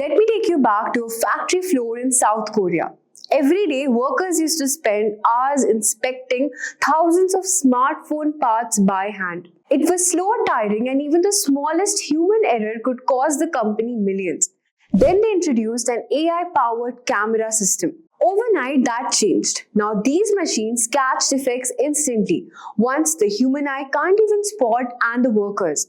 Let me take you back to a factory floor in South Korea. Every day, workers used to spend hours inspecting thousands of smartphone parts by hand. It was slow and tiring, and even the smallest human error could cost the company millions. Then they introduced an AI-powered camera system. Overnight, that changed. Now, these machines catch defects instantly, once the human eye can't even spot and the workers.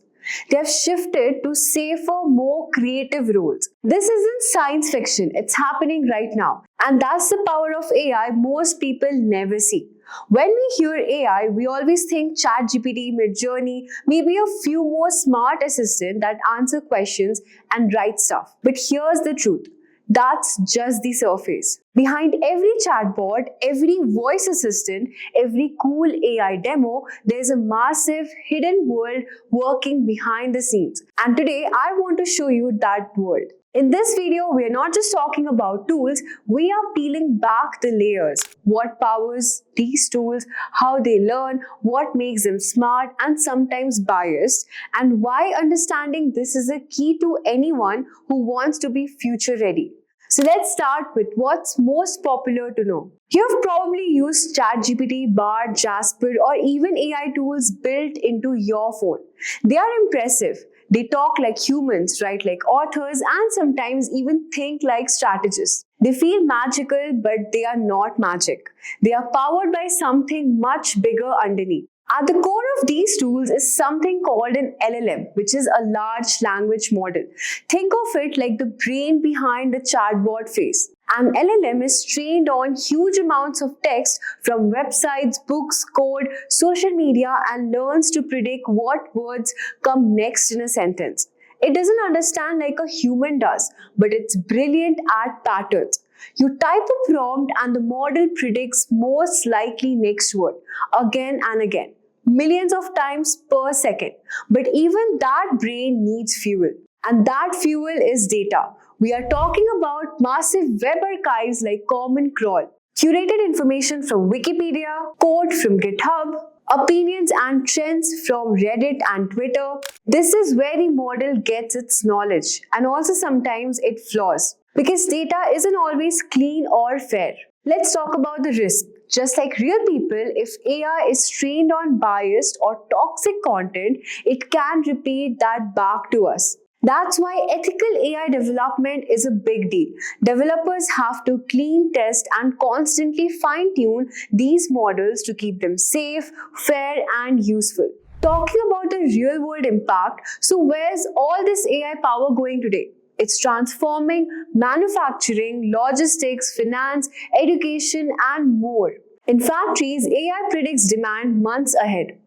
They have shifted to safer, more creative roles. This isn't science fiction, it's happening right now. And that's the power of AI most people never see. When we hear AI, we always think ChatGPT, Midjourney, maybe a few more smart assistants that answer questions and write stuff. But here's the truth. That's just the surface. Behind every chatbot, every voice assistant, every cool AI demo, there's a massive hidden world working behind the scenes. And today, I want to show you that world. In this video, we are not just talking about tools, we are peeling back the layers. What powers these tools, how they learn, what makes them smart and sometimes biased, and why understanding this is a key to anyone who wants to be future ready. So let's start with what's most popular to know. You've probably used ChatGPT, Bard, Jasper, or even AI tools built into your phone. They are impressive. They talk like humans, write like authors, and sometimes even think like strategists. They feel magical, but they are not magic. They are powered by something much bigger underneath. At the core of these tools is something called an LLM, which is a large language model. Think of it like the brain behind the chatbot face. An LLM is trained on huge amounts of text from websites, books, code, social media, and learns to predict what words come next in a sentence. It doesn't understand like a human does, but it's brilliant at patterns. You type a prompt and the model predicts most likely next word again and again, millions of times per second. But even that brain needs fuel, and that fuel is data. We are talking about massive web archives like Common Crawl, curated information from Wikipedia, code from GitHub, opinions and trends from Reddit and Twitter. This is where the model gets its knowledge, and also sometimes it flaws, because data isn't always clean or fair. Let's talk about the risk. Just like real people, if AI is trained on biased or toxic content, it can repeat that back to us. That's why ethical AI development is a big deal. Developers have to clean, test, and constantly fine-tune these models to keep them safe, fair, and useful. Talking about the real-world impact, so where's all this AI power going today? It's transforming manufacturing, logistics, finance, education, and more. In factories, AI predicts demand months ahead.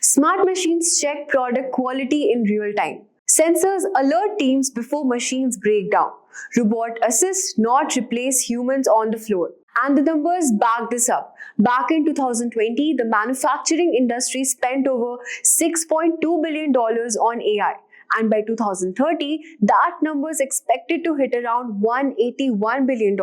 Smart machines check product quality in real time. Sensors alert teams before machines break down. Robot assist, not replace humans on the floor. And the numbers back this up. Back in 2020, the manufacturing industry spent over $6.2 billion on AI. And by 2030, that number is expected to hit around $181 billion.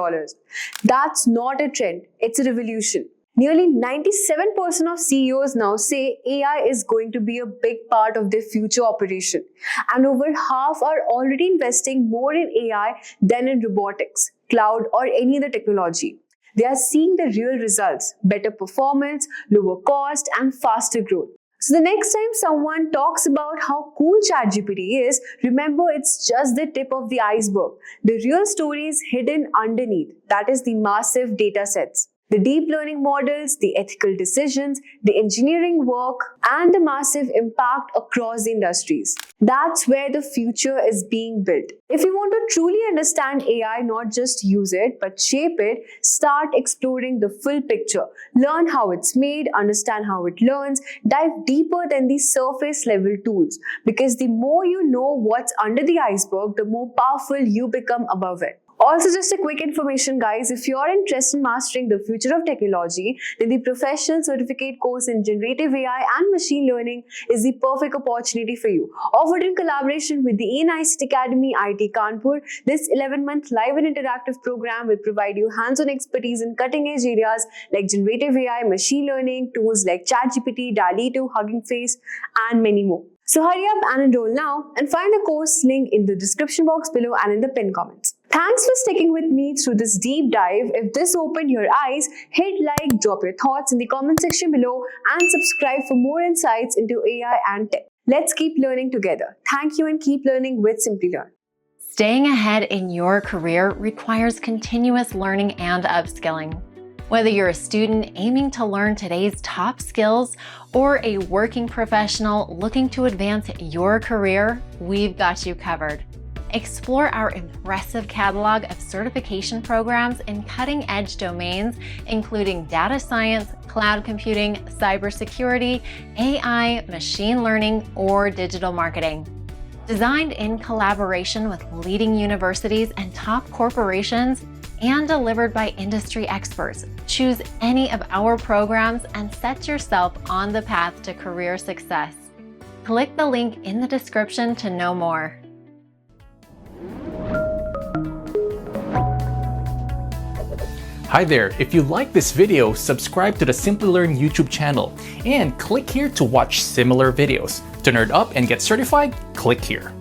That's not a trend, it's a revolution. Nearly 97% of CEOs now say AI is going to be a big part of their future operation. And over half are already investing more in AI than in robotics, cloud, or any other technology. They are seeing the real results: better performance, lower cost, and faster growth. So the next time someone talks about how cool ChatGPT is, remember it's just the tip of the iceberg. The real story is hidden underneath. That is the massive datasets, the deep learning models, the ethical decisions, the engineering work, and the massive impact across the industries. That's where the future is being built. If you want to truly understand AI, not just use it, but shape it, start exploring the full picture. Learn how it's made, understand how it learns, dive deeper than the surface level tools. Because the more you know what's under the iceberg, the more powerful you become above it. Also, just a quick information, guys, if you're interested in mastering the future of technology, then the professional certificate course in generative AI and machine learning is the perfect opportunity for you. Offered in collaboration with the ICT Academy, IT Kanpur, this 11-month live and interactive program will provide you hands-on expertise in cutting-edge areas like generative AI, machine learning, tools like ChatGPT, DALL-E 2, Hugging Face, and many more. So hurry up and enroll now and find the course link in the description box below and in the pinned comments. Thanks for sticking with me through this deep dive. If this opened your eyes, hit like, drop your thoughts in the comment section below and subscribe for more insights into AI and tech. Let's keep learning together. Thank you and keep learning with Simplilearn. Staying ahead in your career requires continuous learning and upskilling. Whether you're a student aiming to learn today's top skills or a working professional looking to advance your career, we've got you covered. Explore our impressive catalog of certification programs in cutting-edge domains, including data science, cloud computing, cybersecurity, AI, machine learning, or digital marketing. Designed in collaboration with leading universities and top corporations, and delivered by industry experts, choose any of our programs and set yourself on the path to career success. Click the link in the description to know more. Hi there, if you like this video, subscribe to the Simplilearn YouTube channel and click here to watch similar videos. To nerd up and get certified, click here.